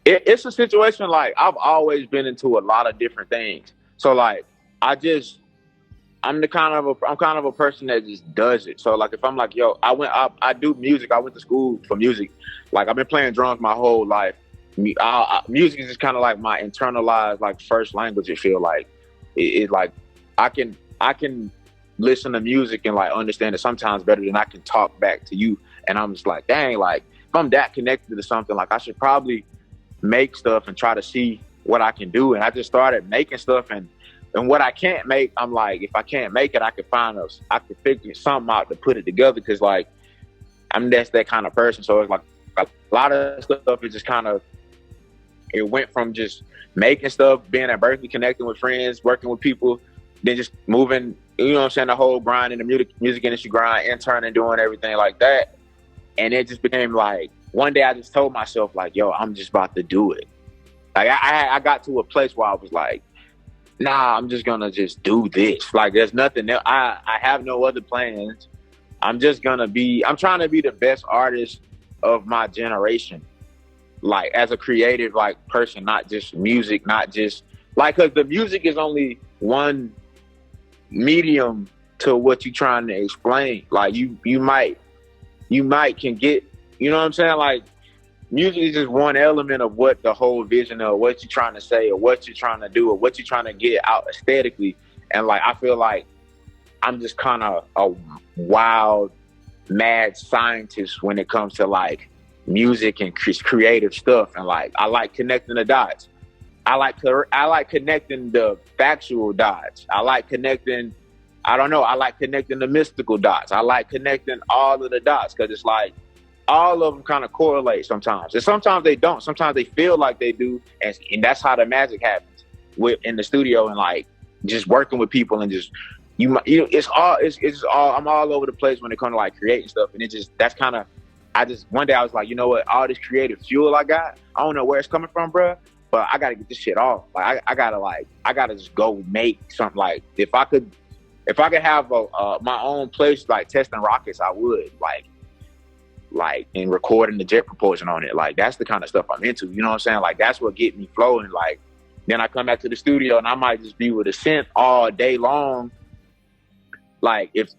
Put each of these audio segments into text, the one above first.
It's a situation like I've always been into a lot of different things. So like I just I'm kind of a person that just does it. So like if I'm like, yo, I do music. I went to school for music. Like I've been playing drums my whole life. Music is just kind of like my internalized like first language. It feel like it like I can listen to music and like understand it sometimes better than I can talk back to you. And I'm just like, dang, like if I'm that connected to something, like I should probably make stuff and try to see what I can do. And I just started making stuff and what I can't make, I'm like, if I can't make it, I could figure something out to put it together. Cause like, I'm that's that kind of person. So it's like a lot of stuff is just kind of, it went from just making stuff, being at Berkeley, connecting with friends, working with people, then just moving, you know what I'm saying, the whole grind in the music industry grind, interning, doing everything like that. And it just became like, one day I just told myself like, yo, I'm just about to do it. Like I got to a place where I was like, nah, I'm just gonna just do this. Like there's nothing else. I have no other plans. I'm trying to be the best artist of my generation. Like as a creative like person, not just music, not just like, cause the music is only one medium to what you're trying to explain. Like you might can get, you know what I'm saying? Like music is just one element of what the whole vision of what you're trying to say or what you're trying to do or what you're trying to get out aesthetically. And like, I feel like I'm just kind of a wild, mad scientist when it comes to like music and creative stuff. And like, I like connecting the dots. I like connecting the factual dots. I like connecting the mystical dots. I like connecting all of the dots because it's like all of them kind of correlate sometimes. And sometimes they don't. Sometimes they feel like they do. And that's how the magic happens in the studio and like just working with people and just, it's all, I'm all over the place when it comes to like creating stuff. And one day I was like, you know what, all this creative fuel I got, I don't know where it's coming from, bro, but I got to get this shit off. Like I gotta just go make something. Like if I could have my own place like testing rockets, I would like and recording the jet propulsion on it. Like that's the kind of stuff I'm into. You know what I'm saying? Like that's what get me flowing. Like then I come back to the studio and I might just be with a synth all day long. Like if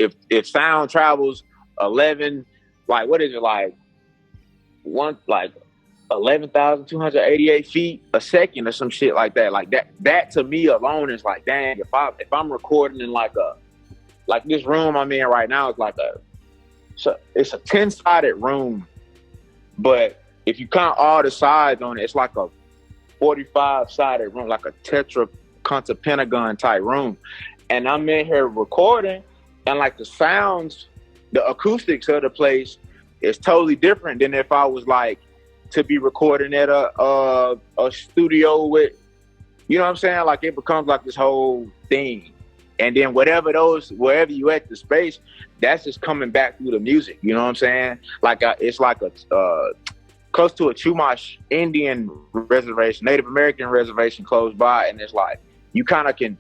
sound travels 11, like what is it, like 11,288 feet a second or some shit like that. Like that to me alone is like, dang, if I'm recording in like this room I'm in right now is like it's a 10-sided room, but if you count all the sides on it, it's like a 45-sided room, like a tetrapentagon type room. And I'm in here recording, and like the sounds, the acoustics of the place is totally different than if I was like to be recording at a studio with, you know what I'm saying? Like it becomes like this whole thing. And then wherever you at the space, that's just coming back through the music. You know what I'm saying? Like it's like close to a Chumash Indian reservation, Native American reservation close by, and it's like you can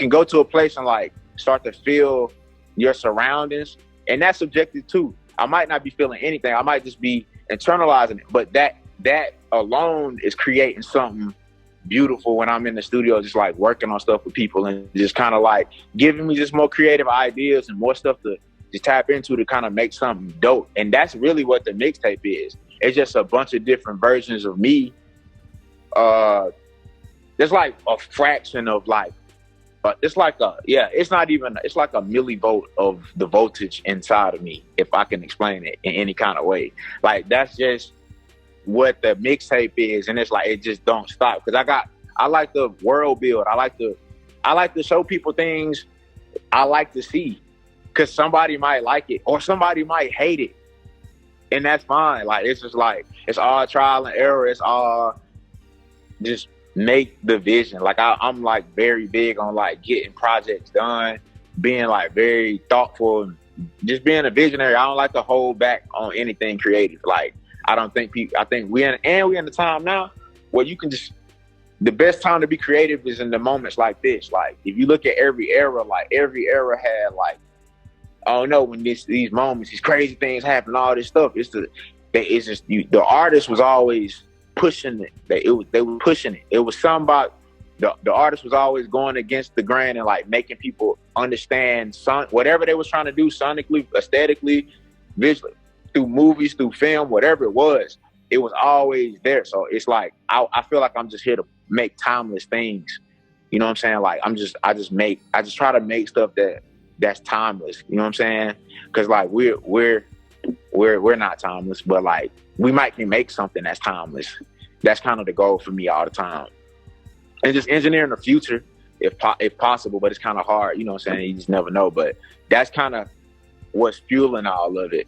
go to a place and like start to feel your surroundings, and that's subjective too. I might not be feeling anything. I might just be internalizing it, but that alone is creating something beautiful when I'm in the studio, just like working on stuff with people and just kind of like giving me just more creative ideas and more stuff to just tap into to kind of make something dope. And that's really what the mixtape is. It's just a bunch of different versions of me. There's like a fraction of like, it's like it's like a millivolt of the voltage inside of me, if I can explain it in any kind of way. Like that's just what the mixtape is, and it's like it just don't stop because I like the world build. I like to show people things I like to see because somebody might like it or somebody might hate it, and that's fine. Like it's just like it's all trial and error. It's all just make the vision. Like I'm like very big on like getting projects done, being like very thoughtful, and just being a visionary. I don't like to hold back on anything creative. Like I think we in the time now where you can just, the best time to be creative is in the moments like this. Like if you look at every era, like every era had like, I don't know, when these moments, these crazy things happen, all this stuff. The artist was always pushing it. They were pushing it. It was something about the artist was always going against the grain and like making people understand whatever they was trying to do sonically, aesthetically, visually, through movies, through film, whatever it was always there. So it's like I feel like I'm just here to make timeless things. You know what I'm saying? Like I just try to make stuff that's timeless. You know what I'm saying? Because like we're not timeless, but like we can make something that's timeless. That's kind of the goal for me all the time. And just engineering the future if possible, but it's kind of hard. You know what I'm saying? You just never know. But that's kind of what's fueling all of it.